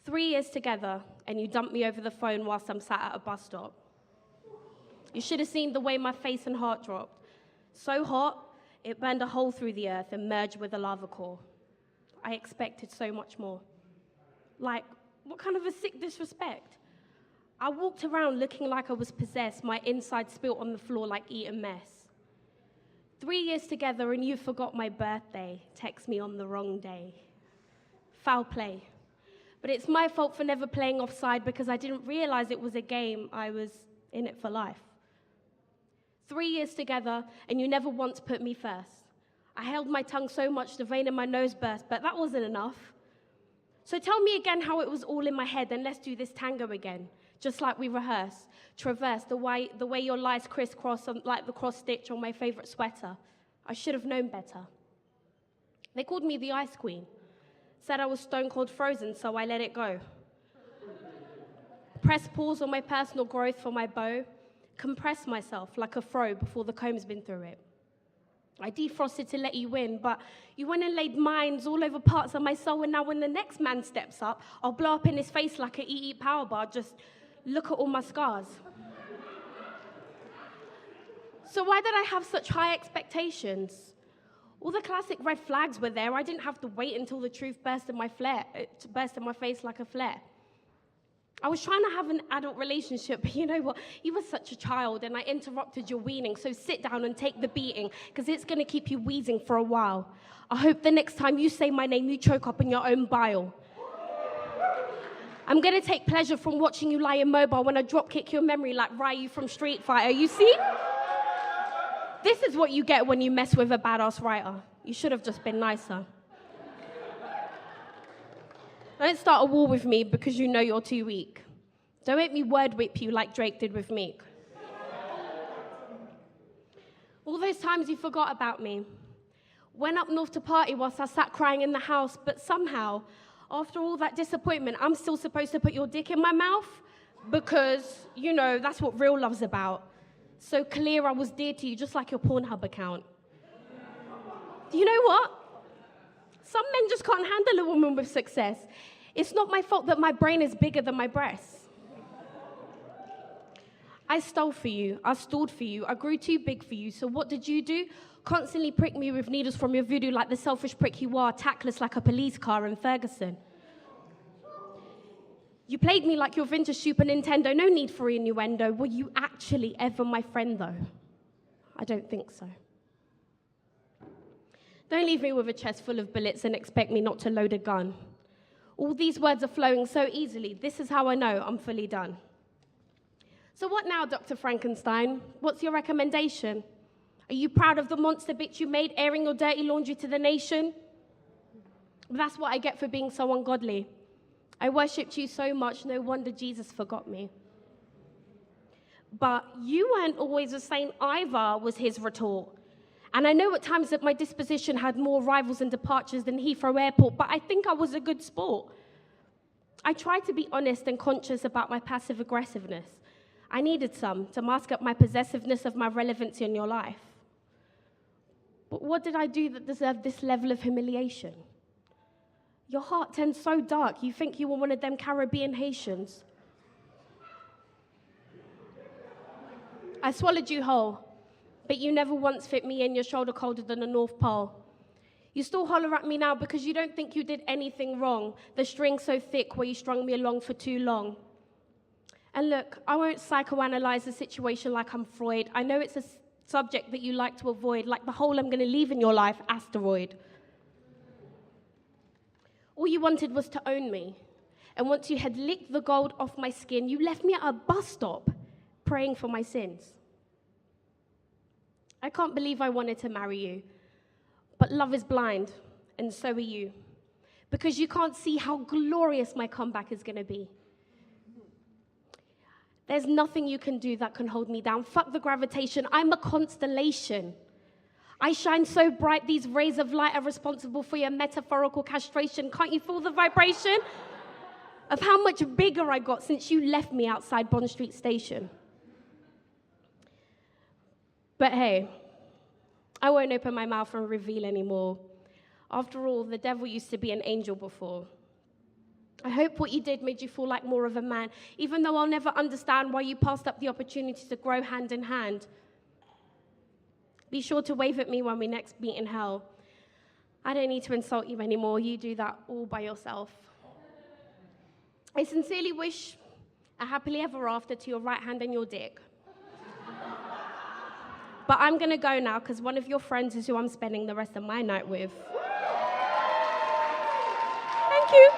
3 years together, and you dumped me over the phone whilst I'm sat at a bus stop. You should have seen the way my face and heart dropped. So hot, it burned a hole through the earth and merged with a lava core. I expected so much more. Like, what kind of a sick disrespect? I walked around looking like I was possessed, my inside spilt on the floor like eaten mess. 3 years together and you forgot my birthday, text me on the wrong day. Foul play. But it's my fault for never playing offside because I didn't realize it was a game. I was in it for life. 3 years together and you never once put me first. I held my tongue so much the vein in my nose burst, but that wasn't enough. So tell me again how it was all in my head and let's do this tango again. Just like we rehearsed, traverse the way your lies crisscross like the cross stitch on my favorite sweater. I should have known better. They called me the Ice Queen. Said I was stone cold frozen, so I let it go. Press pause on my personal growth for my bow. Compress myself like a fro before the comb's been through it. I defrosted to let you win, but you went and laid mines all over parts of my soul, and now when the next man steps up, I'll blow up in his face like an EE power bar. Just look at all my scars. So why did I have such high expectations? All the classic red flags were there. I didn't have to wait until the truth burst in my face like a flare. I was trying to have an adult relationship, but you know what? You were such a child, and I interrupted your weaning, so sit down and take the beating, because it's going to keep you wheezing for a while. I hope the next time you say my name, you choke up in your own bile. I'm going to take pleasure from watching you lie immobile when I drop-kick your memory like Ryu from Street Fighter. You see? This is what you get when you mess with a badass writer. You should have just been nicer. Don't start a war with me because you know you're too weak. Don't make me word whip you like Drake did with Meek. All those times you forgot about me. Went up north to party whilst I sat crying in the house, but somehow, after all that disappointment, I'm still supposed to put your dick in my mouth because, you know, that's what real love's about. So clear I was dear to you, just like your Pornhub account. Do you know what? Some men just can't handle a woman with success. It's not my fault that my brain is bigger than my breasts. I stole for you, I stalled for you, I grew too big for you, so what did you do? Constantly prick me with needles from your voodoo like the selfish prick you are, tactless like a police car in Ferguson. You played me like your vintage Super Nintendo, no need for innuendo. Were you actually ever my friend, though? I don't think so. Don't leave me with a chest full of bullets and expect me not to load a gun. All these words are flowing so easily. This is how I know I'm fully done. So what now, Dr. Frankenstein? What's your recommendation? Are you proud of the monster bitch you made, airing your dirty laundry to the nation? That's what I get for being so ungodly. I worshipped you so much, no wonder Jesus forgot me. But you weren't always a saint either, was his retort. And I know at times that my disposition had more arrivals and departures than Heathrow Airport, but I think I was a good sport. I tried to be honest and conscious about my passive aggressiveness. I needed some to mask up my possessiveness of my relevancy in your life. But what did I do that deserved this level of humiliation? Your heart turns so dark, you think you were one of them Caribbean Haitians. I swallowed you whole, but you never once fit me in, your shoulder colder than the North Pole. You still holler at me now because you don't think you did anything wrong, the string so thick where you strung me along for too long. And look, I won't psychoanalyze the situation like I'm Freud. I know it's a subject that you like to avoid, like the hole I'm going to leave in your life, asteroid. All you wanted was to own me. And once you had licked the gold off my skin, you left me at a bus stop praying for my sins. I can't believe I wanted to marry you. But love is blind, and so are you. Because you can't see how glorious my comeback is going to be. There's nothing you can do that can hold me down. Fuck the gravitation. I'm a constellation. I shine so bright, these rays of light are responsible for your metaphorical castration. Can't you feel the vibration of how much bigger I got since you left me outside Bond Street Station? But hey, I won't open my mouth and reveal anymore. After all, the devil used to be an angel before. I hope what you did made you feel like more of a man, even though I'll never understand why you passed up the opportunity to grow hand in hand. Be sure to wave at me when we next meet in hell. I don't need to insult you anymore. You do that all by yourself. I sincerely wish a happily ever after to your right hand and your dick. But I'm going to go now because one of your friends is who I'm spending the rest of my night with. Thank you.